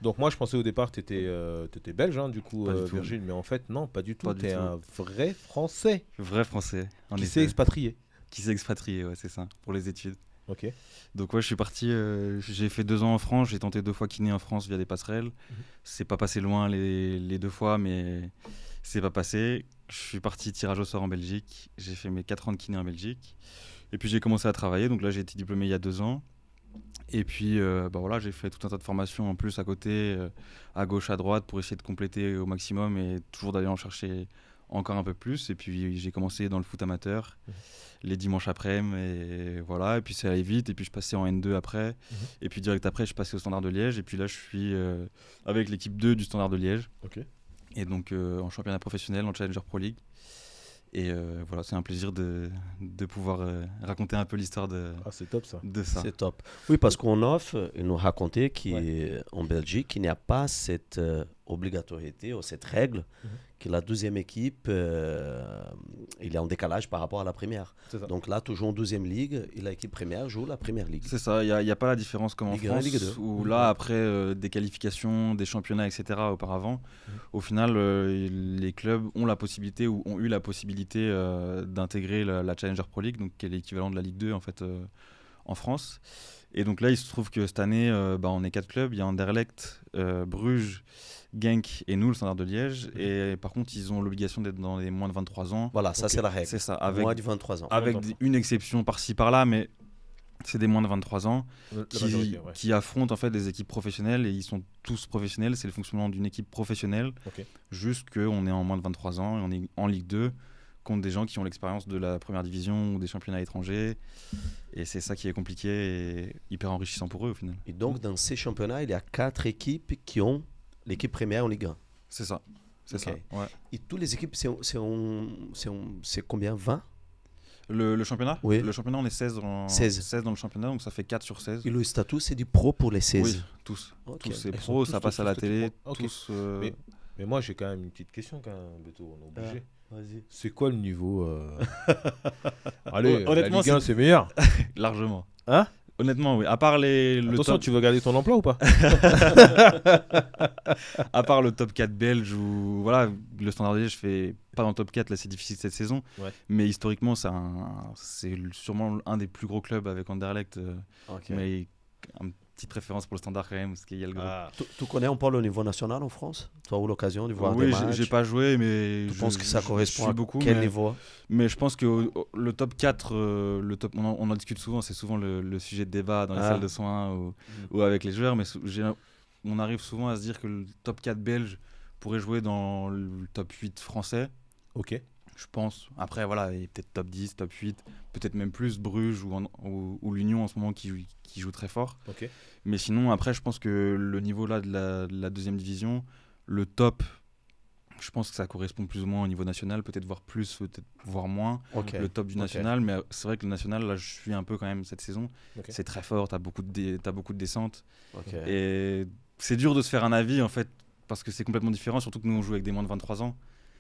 Donc moi je pensais au départ que t'étais belge, hein, du coup, Pas du tout. Virgile, mais en fait non, pas du tout. Pas du T'es tout. un vrai Français Vrai français, en qui s'est effet. expatrié. Qui s'est expatrié, ouais, c'est ça, pour les études. Ok. Donc ouais, je suis parti, j'ai fait 2 ans en France, j'ai tenté 2 fois kiné en France via des passerelles. Mhm. C'est pas passé loin les 2 fois, mais c'est pas passé. Je suis parti tirage au sort en Belgique, j'ai fait mes 4 ans de kiné en Belgique. Et puis j'ai commencé à travailler, donc là j'ai été diplômé il y a 2 ans. Et puis bah voilà, j'ai fait tout un tas de formations en plus à côté, à gauche, à droite, pour essayer de compléter au maximum et toujours d'aller en chercher encore un peu plus. Et puis j'ai commencé dans le foot amateur Mhm. les dimanches après-midi, et voilà. Et puis ça allait vite, et puis je passais en N2 après. Mhm. Et puis direct après, je passais au Standard de Liège. Et puis là, je suis avec l'équipe 2 du Standard de Liège. Ok. Et donc en championnat professionnel, en Challenger Pro League. Et voilà, c'est un plaisir de pouvoir raconter un peu l'histoire Ah, c'est top ça. de ça. C'est top. Oui, parce qu'on offre, il nous racontait qu'en Belgique, il n'y a pas cette obligatorité ou cette règle Mhm. que la deuxième équipe, il est en décalage par rapport à la première. C'est ça. Donc là, tu joues en deuxième ligue et l'équipe première joue la première ligue. C'est ça, il n'y a pas la différence comme en Ligue 1 et France, Ligue 2. où là, après des qualifications, des championnats, etc., auparavant, au final, les clubs ont la possibilité ou ont eu la possibilité d'intégrer la Challenger Pro League, donc qui est l'équivalent de la Ligue 2 en fait, en France. Et donc là, il se trouve que cette année, on est 4 clubs. Il y a Anderlecht, Bruges, Genk et nous, le Standard de Liège. Et par contre, ils ont l'obligation d'être dans les moins de 23 ans. Voilà, ça Ok. c'est la règle. C'est ça, avec, Moins de 23 ans. avec une exception par-ci par-là, mais c'est des moins de 23 ans La qui, majorité, ouais. qui affrontent en fait des équipes professionnelles, et ils sont tous professionnels. C'est le fonctionnement d'une équipe professionnelle. Ok. Juste qu'on est en moins de 23 ans et on est en Ligue 2 contre des gens qui ont l'expérience de la première division ou des championnats étrangers. Et c'est ça qui est compliqué et hyper enrichissant pour eux au final. Et donc, dans ces championnats, il y a 4 équipes qui ont l'équipe première en Ligue 1. C'est ça. C'est Ok. ça. Ouais. Et toutes les équipes, c'est combien 20 Le championnat Oui. Le championnat, on est 16 16. dans le championnat, donc ça fait 4 sur 16. Et le statut, c'est du pro pour les 16. Oui, tous. Ok. Tous, c'est Ils pro, sont ça tous, passe tous, à la tous télé. petits pro. Ok. Tous. Mais moi j'ai quand même une petite question quand même, Beto, on est obligé. Vas-y. C'est quoi le niveau Allez, la Honnêtement, Ligue 1 c'est meilleur. Largement. Hein Honnêtement, oui. À part le Attention, top, tu veux garder ton emploi ou pas à part le top 4 belge, où voilà, le Standard de Liège, je fais pas dans le top 4, là c'est difficile cette saison. Ouais. Mais historiquement, c'est sûrement un des plus gros clubs avec Anderlecht. Ok. Mais une petite préférence pour le Standard quand même, parce qu'il y a le gros. Ah, Tu connais un peu le niveau national en France? Tu as eu l'occasion de voir Oui, des matchs? j'ai pas joué, mais Tu penses que ça je correspond suis à beaucoup, quel mais, niveau? mais je pense que le top 4, on en discute souvent, c'est souvent le sujet de débat dans les Ah. salles de soins ou avec les joueurs, mais on arrive souvent à se dire que le top 4 belge pourrait jouer dans le top 8 français, ok. je pense. Après, voilà, il y a peut-être top 10, top 8, peut-être même plus Bruges ou l'Union en ce moment qui joue très fort. Ok. Mais sinon, après, je pense que le niveau là de la deuxième division, le top, je pense que ça correspond plus ou moins au niveau national, peut-être voir plus, peut-être voir moins. Ok. Le top du Ok. national, mais c'est vrai que le national, là, je suis un peu quand même cette saison. Ok. C'est très fort, t'as beaucoup de descentes. Ok. Et c'est dur de se faire un avis, en fait, parce que c'est complètement différent, surtout que nous, on joue avec des moins de 23 ans.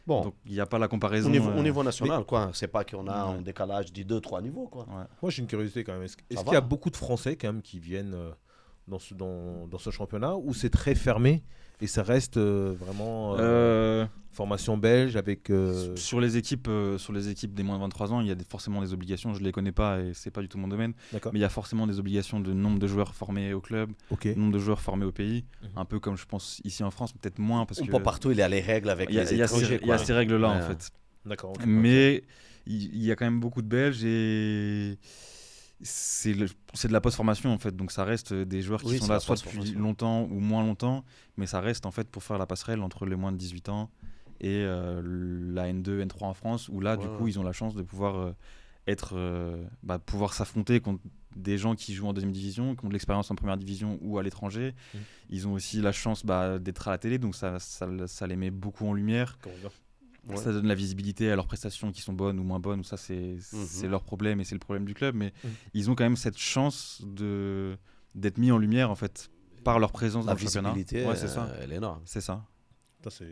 Bon, Donc, il n'y a pas la comparaison. au niveau national, quoi. C'est pas qu'on a Ouais. un décalage de 2-3 niveaux, quoi. Ouais. Moi j'ai une curiosité quand même. Est-ce Ça qu'il y a va. beaucoup de Français quand même qui viennent dans ce championnat ou c'est très fermé et ça reste vraiment formation belge avec. Sur les équipes des moins de 23 ans, il y a forcément des obligations. Je ne les connais pas et c'est pas du tout mon domaine. D'accord. Mais il y a forcément des obligations de nombre de joueurs formés au club, Ok. nombre de joueurs formés au pays. Mhm. Un peu comme je pense ici en France, peut-être moins parce Un que peu partout, il y a les règles avec il y a, les il y a étrangers, ces, il y a quoi. ces règles-là en Ouais. fait. D'accord. ok. Mais il y a quand même beaucoup de Belges et c'est de la post-formation en fait. Donc ça reste des joueurs qui Oui, sont c'est là la soit depuis post-formation. longtemps ou moins longtemps, mais ça reste en fait pour faire la passerelle entre les moins de 18 ans et la N2, N3 en France, où là du Ouais. coup ils ont la chance de pouvoir pouvoir s'affronter contre des gens qui jouent en deuxième division, qui ont de l'expérience en première division ou à l'étranger. Mhm. Ils ont aussi la chance d'être à la télé, donc ça les met beaucoup en lumière. Comment dire Ouais. Ça donne la visibilité à leurs prestations qui sont bonnes ou moins bonnes, ou ça c'est leur problème et c'est le problème du club, mais ils ont quand même cette chance d'être mis en lumière en fait par leur présence La dans le championnat. visibilité, Ouais, c'est ça. elle est énorme. C'est ça. Putain, c'est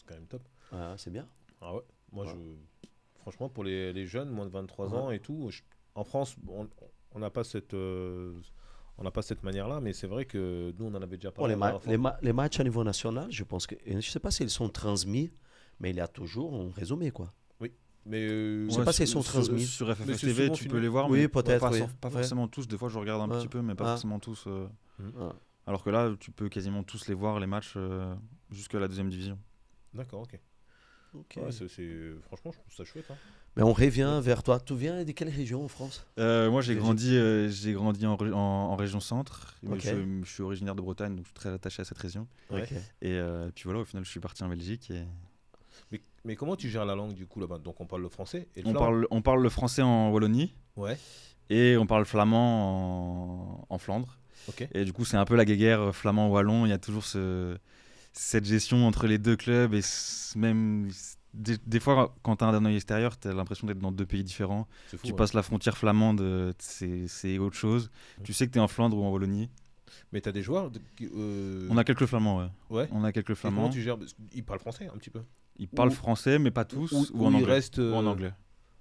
quand même top. Ouais, c'est bien. Ah ouais. Moi Ouais. franchement pour les jeunes moins de 23 Ouais. ans et tout, en France on n'a pas cette On n'a pas cette manière-là, mais c'est vrai que nous, on en avait déjà Bon, parlé. les matchs à niveau national, je pense que. Je ne sais pas s'ils sont transmis, mais il y a toujours un résumé, quoi. Oui. Mais je ne sais pas s'ils sont transmis. Sur FFF TV, tu peux les voir, oui, mais peut-être, pas forcément tous. Des fois, je regarde un petit peu, mais pas forcément tous. Alors que là, tu peux quasiment tous les voir, les matchs, jusqu'à la 2e division. D'accord, ok. Ouais, franchement, je trouve ça chouette. Hein. Mais on revient vers toi. Tu viens de quelle région en France? Moi, j'ai grandi en région centre. Okay. Je suis originaire de Bretagne, donc je suis très attaché à cette région. Okay. Et puis voilà, au final, je suis parti en Belgique. Mais comment tu gères la langue du coup là-bas? Donc on parle le français et on parle le français en Wallonie. Ouais. Et on parle flamand en Flandre. Okay. Et du coup, c'est un peu la guéguerre flamand-wallon. Il y a toujours cette gestion entre les deux clubs. Et même des fois, quand tu as un œil extérieur, tu as l'impression d'être dans 2 pays différents. Fou, tu passes la frontière flamande, c'est autre chose. Tu sais que tu es en Flandre ou en Wallonie. Mais tu as des joueurs On a quelques flamands, ouais. On a quelques flamands. Et comment tu gères? Ils parlent français un petit peu. Ils parlent français, mais pas tous. Ou en anglais. Ou en anglais.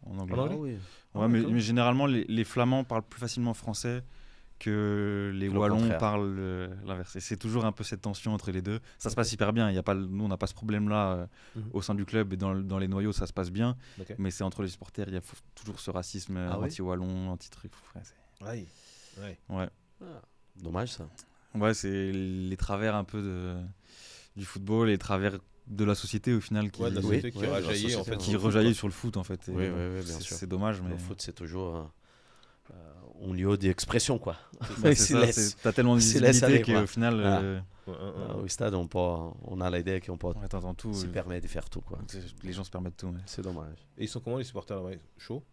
En anglais. Ah, oui. Ouais, mais généralement, les flamands parlent plus facilement français que les wallons parlent l'inverse. Et c'est toujours un peu cette tension entre les deux. Ça se passe hyper bien. Nous, on n'a pas ce problème-là au sein du club. Et dans les noyaux, ça se passe bien. Okay. Mais c'est entre les supporters, il y a toujours ce racisme anti-wallon, anti-truc. Ouais. Ouais. Dommage, ça. Ouais, c'est les travers un peu du football, les travers de la société au final qui rejaillit en fait, qui rejaillit sur le foot en fait. Oui, bien sûr. C'est dommage, mais le foot c'est toujours un lieu d'expression, quoi. T'as tellement de visibilité qu'au final au stade on a l'idée qu'on peut se permet de faire tout, quoi. Les gens se permettent tout. C'est dommage. Et ils sont comment les supporters là-bas? Chaud?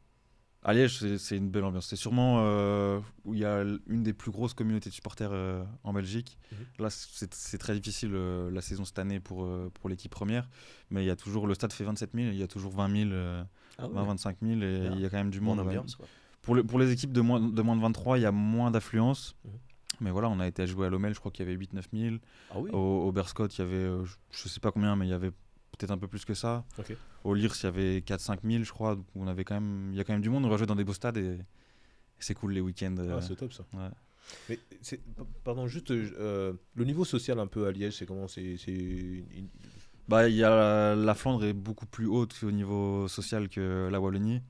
À Liège, c'est une belle ambiance. C'est sûrement où il y a une des plus grosses communautés de supporters en Belgique. Là, c'est très difficile la saison cette année pour l'équipe première. Mais il y a toujours, le stade fait 27 000, il y a toujours 20 000, 25 000 et il y a quand même du monde. Ambiance, pour les équipes de moins de 23, il y a moins d'affluence. Mais voilà, on a été à jouer à Lommel, je crois qu'il y avait 8-9 000. Au Berscott, il y avait, je sais pas combien, mais il y avait peut-être un peu plus que ça. Okay. Au Lirs, il y avait 4-5 000, je crois. Donc il y a quand même du monde. On va jouer dans des beaux stades et c'est cool les week-ends. C'est top ça. Ouais. Mais pardon, juste le niveau social un peu à Liège, c'est comment? Bah, la Flandre est beaucoup plus haute au niveau social que la Wallonie.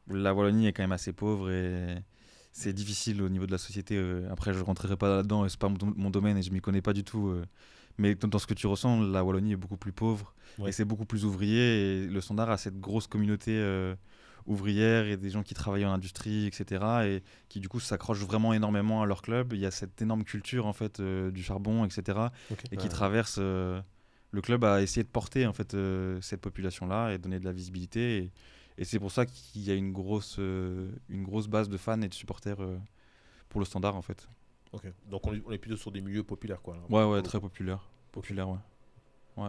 La Wallonie est quand même assez pauvre et c'est difficile au niveau de la société. Après, je rentrerai pas là-dedans, c'est pas mon domaine et je m'y connais pas du tout. Mais dans ce que tu ressens, la Wallonie est beaucoup plus pauvre et c'est beaucoup plus ouvrier. Et le Standard a cette grosse communauté ouvrière et des gens qui travaillent en industrie, etc. Et qui du coup s'accrochent vraiment énormément à leur club. Il y a cette énorme culture en fait du charbon, etc. Et qui traverse. Le club a essayé de porter en fait cette population-là et donner de la visibilité. Et c'est pour ça qu'il y a une grosse base de fans et de supporters pour le Standard en fait. Ok, donc on est plutôt sur des milieux populaires quoi. Là, ouais, très populaire. Populaire, ouais.